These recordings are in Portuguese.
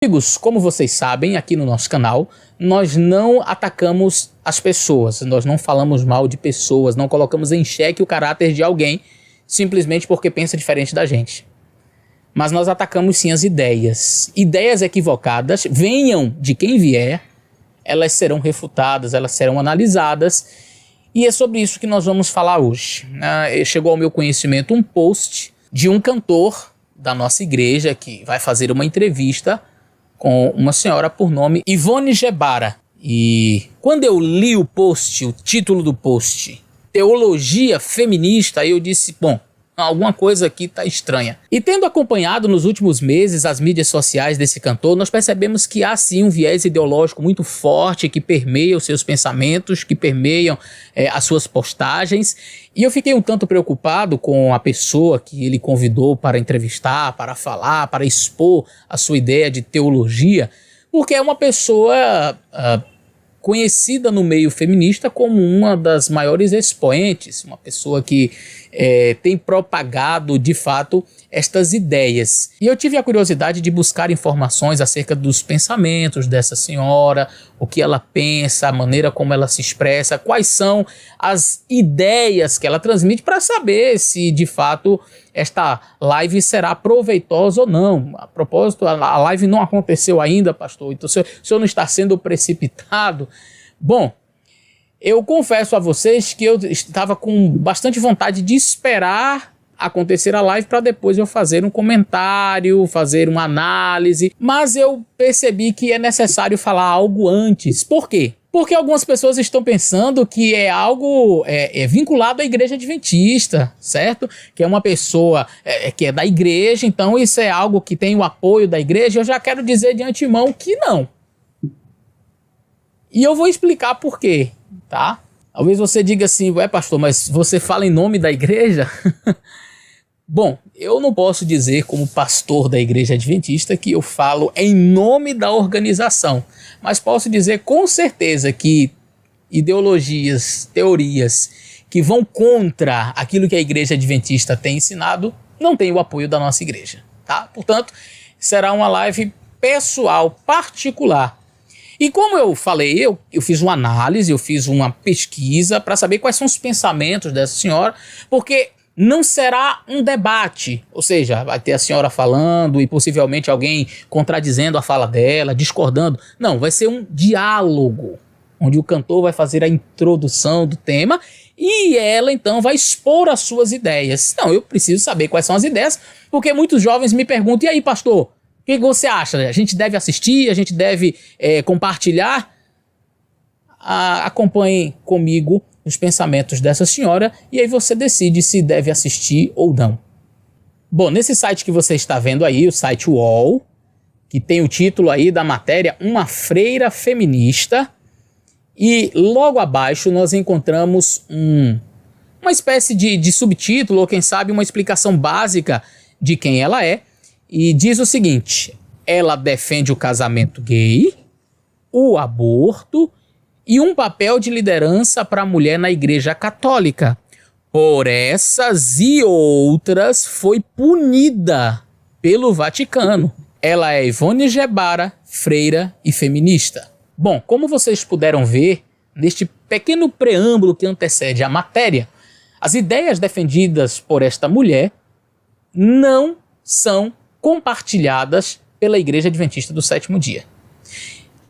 Amigos, como vocês sabem, aqui no nosso canal, nós não atacamos as pessoas, nós não falamos mal de pessoas, não colocamos em xeque o caráter de alguém simplesmente porque pensa diferente da gente. Mas nós atacamos sim as ideias. Ideias equivocadas, venham de quem vier, elas serão refutadas, elas serão analisadas, e é sobre isso que nós vamos falar hoje. Chegou ao meu conhecimento um post de um cantor da nossa igreja que vai fazer uma entrevista com uma senhora por nome Ivone Gebara. E quando eu li o post, o título do post, Teologia Feminista, eu disse, bom, alguma coisa aqui está estranha. E tendo acompanhado nos últimos meses as mídias sociais desse cantor, nós percebemos que há sim um viés ideológico muito forte que permeia os seus pensamentos, que permeiam as suas postagens. E eu fiquei um tanto preocupado com a pessoa que ele convidou para entrevistar, para falar, para expor a sua ideia de teologia, porque é uma pessoa conhecida no meio feminista como uma das maiores expoentes, uma pessoa que tem propagado de fato estas ideias. E eu tive a curiosidade de buscar informações acerca dos pensamentos dessa senhora, o que ela pensa, a maneira como ela se expressa, quais são as ideias que ela transmite, para saber se de fato esta live será proveitosa ou não. A propósito, a live não aconteceu ainda, pastor, então o senhor não está sendo precipitado. Bom, eu confesso a vocês que eu estava com bastante vontade de esperar acontecer a live para depois eu fazer um comentário, fazer uma análise, mas eu percebi que é necessário falar algo antes. Por quê? Porque algumas pessoas estão pensando que é algo vinculado à igreja adventista, certo? Que é uma pessoa que é da igreja, então isso é algo que tem o apoio da igreja. Eu já quero dizer de antemão que não. E eu vou explicar por quê, tá? Talvez você diga assim, ué pastor, mas você fala em nome da igreja? Bom, eu não posso dizer como pastor da igreja adventista que eu falo em nome da organização, mas posso dizer com certeza que ideologias, teorias que vão contra aquilo que a igreja adventista tem ensinado não tem o apoio da nossa igreja, tá? Portanto, será uma live pessoal, particular. E como eu falei, eu fiz uma análise, eu fiz uma pesquisa para saber quais são os pensamentos dessa senhora, porque não será um debate, ou seja, vai ter a senhora falando e possivelmente alguém contradizendo a fala dela, discordando. Não, vai ser um diálogo, onde o cantor vai fazer a introdução do tema e ela então vai expor as suas ideias. Não, eu preciso saber quais são as ideias, porque muitos jovens me perguntam, e aí pastor, o que você acha? A gente deve assistir, a gente deve compartilhar? Acompanhe comigo os pensamentos dessa senhora e aí você decide se deve assistir ou não. Bom, nesse site que você está vendo aí, o site UOL, que tem o título aí da matéria Uma Freira Feminista, e logo abaixo nós encontramos uma espécie de subtítulo, ou quem sabe uma explicação básica de quem ela é, e diz o seguinte: ela defende o casamento gay, o aborto e um papel de liderança para a mulher na Igreja Católica. Por essas e outras, foi punida pelo Vaticano. Ela é Ivone Gebara, freira e feminista. Bom, como vocês puderam ver neste pequeno preâmbulo que antecede a matéria, as ideias defendidas por esta mulher não são compartilhadas pela Igreja Adventista do Sétimo Dia.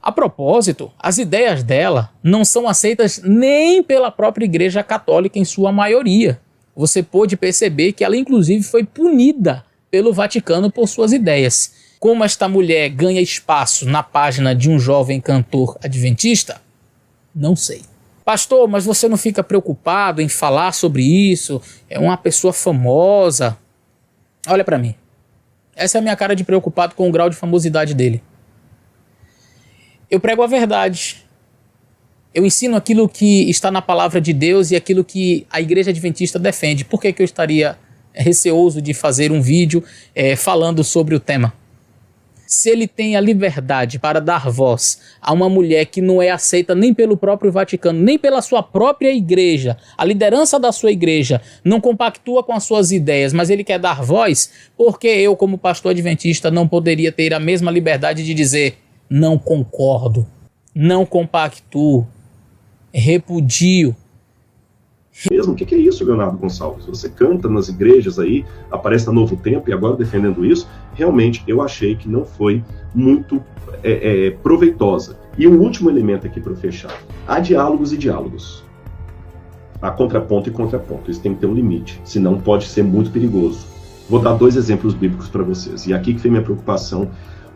A propósito, as ideias dela não são aceitas nem pela própria Igreja Católica em sua maioria. Você pôde perceber que ela inclusive foi punida pelo Vaticano por suas ideias. Como esta mulher ganha espaço na página de um jovem cantor adventista? Não sei. Pastor, mas você não fica preocupado em falar sobre isso? É uma pessoa famosa. Olha para mim. Essa é a minha cara de preocupado com o grau de famosidade dele. Eu prego a verdade. Eu ensino aquilo que está na palavra de Deus e aquilo que a igreja adventista defende. Por que eu estaria receoso de fazer um vídeo falando sobre o tema? Se ele tem a liberdade para dar voz a uma mulher que não é aceita nem pelo próprio Vaticano, nem pela sua própria igreja, a liderança da sua igreja não compactua com as suas ideias, mas ele quer dar voz, porque eu, como pastor adventista, não poderia ter a mesma liberdade de dizer: não concordo, não compactuo, repudio? Mesmo, o que é isso, Leonardo Gonçalves? Você canta nas igrejas aí, aparece na Novo Tempo e agora defendendo isso. Realmente, eu achei que não foi muito proveitosa. E um último elemento aqui para fechar. Há diálogos e diálogos. Há contraponto e contraponto. Isso tem que ter um limite, senão pode ser muito perigoso. Vou dar 2 exemplos bíblicos para vocês. E aqui que vem minha preocupação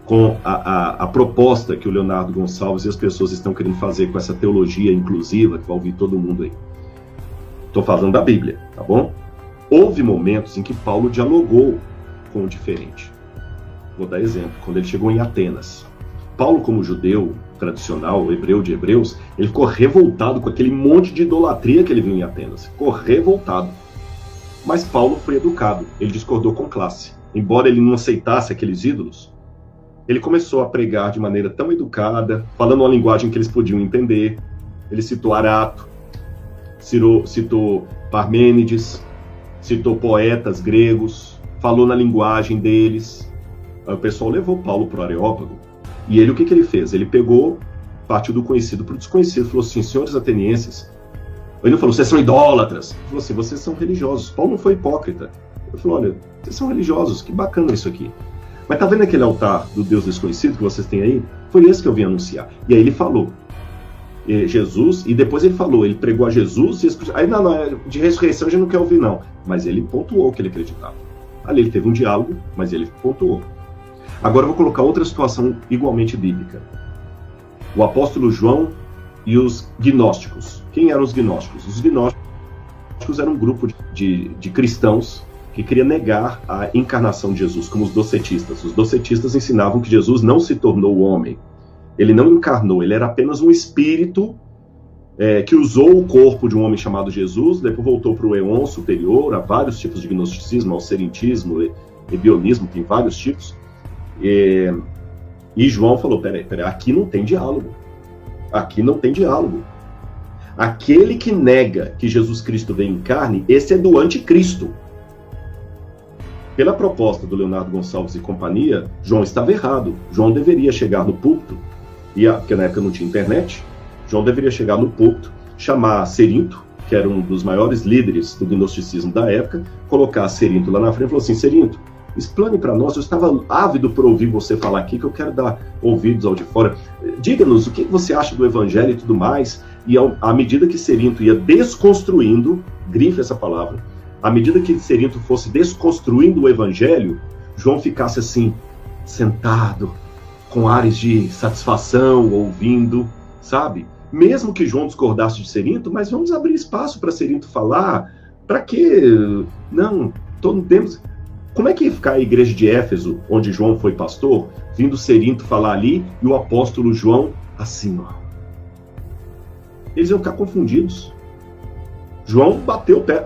com a proposta que o Leonardo Gonçalves e as pessoas estão querendo fazer com essa teologia inclusiva, que vai ouvir todo mundo aí. Estou falando da Bíblia, tá bom? Houve momentos em que Paulo dialogou com o diferente. Vou dar exemplo, quando ele chegou em Atenas. Paulo, como judeu tradicional, hebreu de hebreus, ele ficou revoltado com aquele monte de idolatria que ele viu em Atenas. Ficou revoltado. Mas Paulo foi educado, ele discordou com classe. Embora ele não aceitasse aqueles ídolos, ele começou a pregar de maneira tão educada, falando uma linguagem que eles podiam entender. Ele citou Arato, citou Parmênides, citou poetas gregos, falou na linguagem deles. Aí o pessoal levou Paulo para o Areópago. E ele, o que ele fez? Ele pegou, partiu do conhecido para o desconhecido, falou assim: senhores atenienses, ele não falou, vocês são idólatras. Ele falou assim, vocês são religiosos. Paulo não foi hipócrita. Ele falou, olha, vocês são religiosos, que bacana isso aqui. Mas tá vendo aquele altar do Deus desconhecido que vocês têm aí? Foi esse que eu vim anunciar. E aí ele falou Jesus, e depois ele falou, ele pregou a Jesus, e aí não, de ressurreição a gente não quer ouvir não, mas ele pontuou o que ele acreditava. Ali ele teve um diálogo, mas ele pontuou. Agora eu vou colocar outra situação igualmente bíblica. O apóstolo João e os gnósticos. Quem eram os gnósticos? Os gnósticos eram um grupo de cristãos que queria negar a encarnação de Jesus, como os docetistas. Os docetistas ensinavam que Jesus não se tornou homem. Ele não encarnou, ele era apenas um espírito que usou o corpo de um homem chamado Jesus, depois voltou para o éon superior, a vários tipos de gnosticismo, ao serentismo, ebionismo, tem vários tipos. E João falou, peraí, aqui não tem diálogo. Aqui não tem diálogo. Aquele que nega que Jesus Cristo veio em carne, esse é do anticristo. Pela proposta do Leonardo Gonçalves e companhia, João estava errado. João deveria chegar no púlpito, porque na época não tinha internet, João deveria chegar no púlpito, chamar Cerinto, que era um dos maiores líderes do gnosticismo da época, colocar Cerinto lá na frente e falou assim, Cerinto, explane para nós, eu estava ávido por ouvir você falar aqui, que eu quero dar ouvidos ao de fora. Diga-nos o que você acha do evangelho e tudo mais. E à medida que Cerinto ia desconstruindo, grife essa palavra, à medida que Cerinto fosse desconstruindo o evangelho, João ficasse assim, sentado, com ares de satisfação, ouvindo, sabe? Mesmo que João discordasse de Cerinto, mas vamos abrir espaço para Cerinto falar. Para quê? Não, temos... Como é que ia ficar a igreja de Éfeso, onde João foi pastor, vindo Cerinto falar ali e o apóstolo João assim, ó? Eles iam ficar confundidos. João bateu o pé.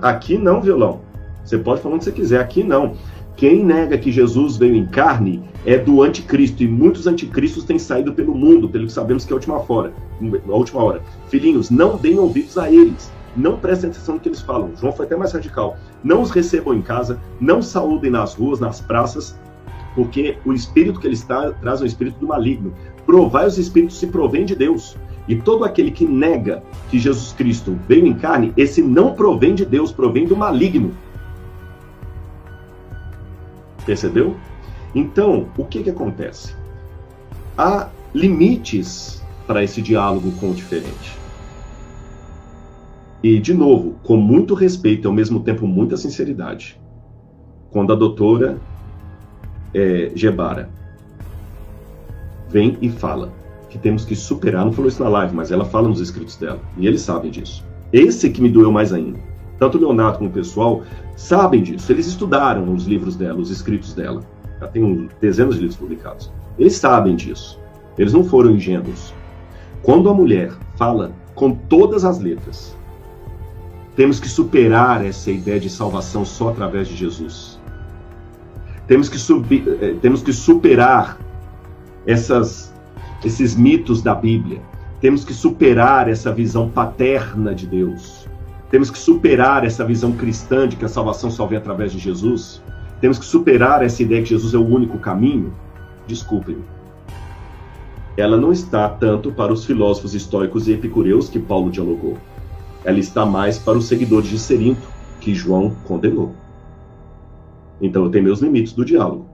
Aqui não, violão. Você pode falar onde você quiser, aqui não. Quem nega que Jesus veio em carne é do anticristo, e muitos anticristos têm saído pelo mundo, pelo que sabemos que é a última hora. Filhinhos, não deem ouvidos a eles. Não prestem atenção no que eles falam. João foi até mais radical. Não os recebam em casa, não saúdem nas ruas, nas praças, porque o espírito que eles traz é um espírito do maligno. Provai os espíritos se provém de Deus. E todo aquele que nega que Jesus Cristo veio em carne, esse não provém de Deus, provém do maligno. Percebeu? Então, o que acontece? Há limites para esse diálogo com o diferente. E, de novo, com muito respeito e ao mesmo tempo muita sinceridade, quando a doutora Gebara vem e fala que temos que superar, não falou isso na live, mas ela fala nos escritos dela, e eles sabem disso. Esse que me doeu mais ainda. Tanto o Leonardo como o pessoal sabem disso, eles estudaram os livros dela, os escritos dela. Já tem dezenas de livros publicados. Eles sabem disso. Eles não foram ingênuos. Quando a mulher fala com todas as letras, temos que superar essa ideia de salvação só através de Jesus. Temos que superar esses mitos da Bíblia. Temos que superar essa visão paterna de Deus. Temos que superar essa visão cristã de que a salvação só vem através de Jesus. Temos que superar essa ideia que Jesus é o único caminho. Desculpem-me. Ela não está tanto para os filósofos estoicos e epicureus que Paulo dialogou. Ela está mais para os seguidores de Cerinto, que João condenou. Então eu tenho meus limites do diálogo.